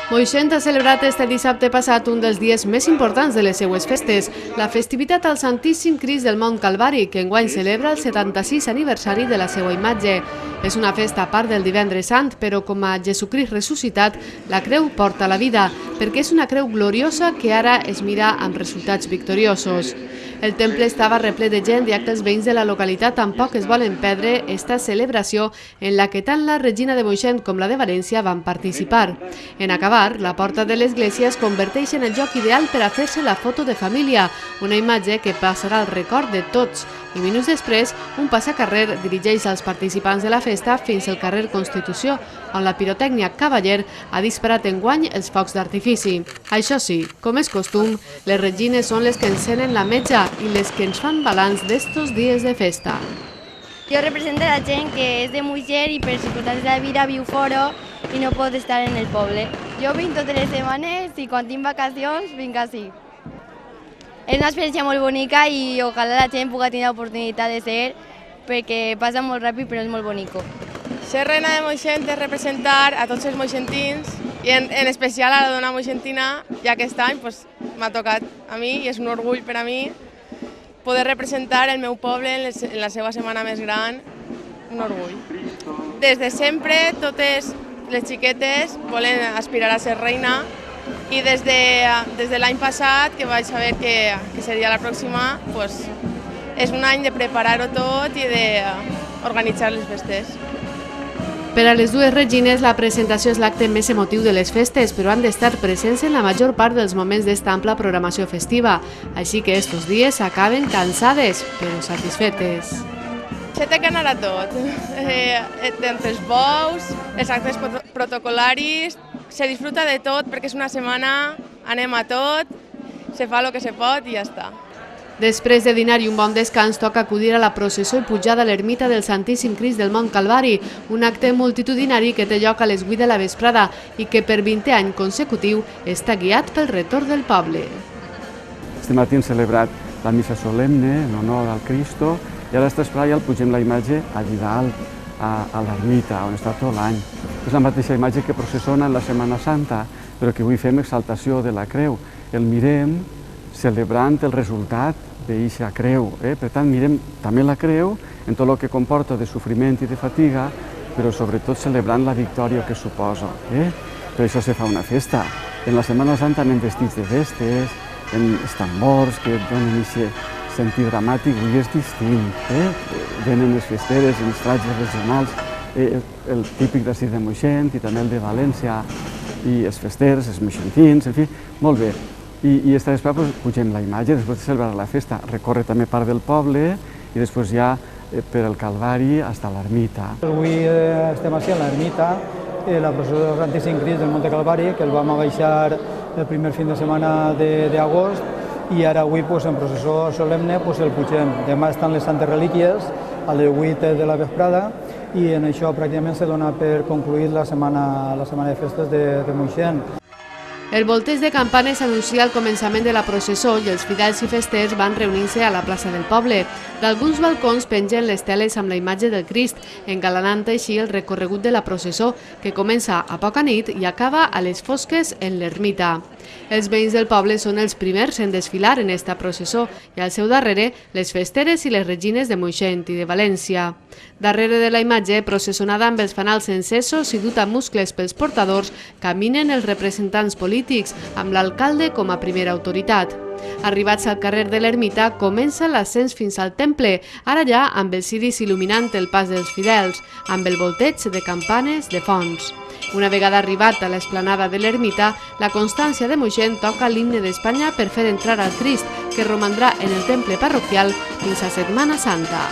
Moixent ha celebrat este dissabte passat un dels dies més importants de les seues festes, la festivitat al Santíssim Crist del Mont Calvari, que enguany celebra el 76 aniversari de la seva imatge. És una festa a part del Divendres Sant, però com a Jesucrist ressuscitat, la creu porta la vida, perquè és una creu gloriosa que ara es mira amb resultats victoriosos. El temple estava replet de gent, ja que els veïns de la localitat tampoc es volen perdre esta celebració en la que tant la Regina de Moixent com la de València van participar. En acabar, la porta de l'església es converteix en el lloc ideal per a fer-se la foto de família, una imatge que passarà al record de tots. I minuts després, un passacarrer dirigeix als participants de la festa fins al carrer Constitució, on la pirotècnia Cavaller ha disparat enguany els focs d'artifici. Això sí, com és costum, les regines són les que encenen la metja i les que ens fan balanç d'estos dies de festa. Jo represento la gent que és de Moixent i per circumstàncies de la vida viu fora i no pot estar en el poble. Jo vinc totes les setmanes i quan tinc vacacions vinc així. És una experiència molt bonica i ojalà la gent pugui tenir l'oportunitat de ser, perquè passa molt ràpid però és molt bonico. Ser reina de Moixent és representar a tots els moixentins i en especial a la dona moixentina, ja que aquest any m'ha tocat a mi i és un orgull per a mi poder representar el meu poble en la seva setmana més gran, un orgull. Des de sempre totes les xiquetes volen aspirar a ser reina i des de l'any passat, que vaig saber que seria la pròxima, és un any de preparar-ho tot i d'organitzar les festes. Per a les dues regines, la presentació és l'acte més emotiu de les festes, però han d'estar presents en la major part dels moments d'esta ampla programació festiva. Així que estos dies acaben cansades, però satisfetes. Se té que anar a tot, entre els bous, els actes protocolaris, se disfruta de tot perquè és una setmana, anem a tot, se fa el que se pot i ja està. Després de dinar i un bon descans, toca acudir a la processó i pujada a l'ermita del Santíssim Crist del Mont Calvari, un acte multitudinari que té lloc a les 8 de la vesprada i que per 20è any consecutiu està guiat pel retorn del poble. Este matí hem celebrat la missa solemne en honor al Cristo i ara esta vesprada ja el pugem la imatge allà dalt, a l'ermita, on està tot l'any. És la mateixa imatge que processona en la Setmana Santa, però que avui fem exaltació de la creu. El mirem celebrant el resultat d'eixa creu. Per tant, mirem també la creu en tot el que comporta de sofriment i de fatiga, però sobretot celebrant la victòria que suposa. Per això se fa una festa. En la Setmana Santa anem vestits de vestes, amb els tambors que donen aquest sentit dramàtic, avui és distint. Venen les festeres, els trajes regionals, el típic d'ací de Moixent i també el de València, i els festers, els moixentins, en fi, molt bé. I esta vesprada pugem la imatge, després de celebrar la festa, recorre també part del poble i després ja per el Calvari fins a l'ermita. Avui estem així a l'ermita, la processó del Santíssim Crist del Monte Calvari, que el vam baixar el primer fin de setmana d'agost i ara avui en processó solemne el pugem. Demà estan les Santes Relíquies a les 8 de la vesprada i en això pràcticament se dona per concluït la setmana de festes de Moixent. El volteig de campanes anuncia el començament de la processó i els fidels i festers van reunir-se a la plaça del poble. D'alguns balcons pengen les teles amb la imatge del Crist, engalanant així el recorregut de la processó, que comença a poca nit i acaba a les fosques en l'ermita. Els veïns del poble són els primers en desfilar en esta processó i al seu darrere les festeres i les regines de Moixent i de València. Darrere de la imatge, processonada amb els fanals encesos i dut a muscles pels portadors, caminen els representants polítics, amb l'alcalde com a primera autoritat. Arribats al carrer de l'ermita, comença l'ascens fins al temple, ara ja amb els ciris il·luminant el pas dels fidels, amb el volteig de campanes de fons. Una vegada arribat a l'esplanada de l'ermita, la Constància de Moixent toca l'himne d'Espanya per fer entrar al Crist, que romandrà en el temple parroquial fins a Setmana Santa.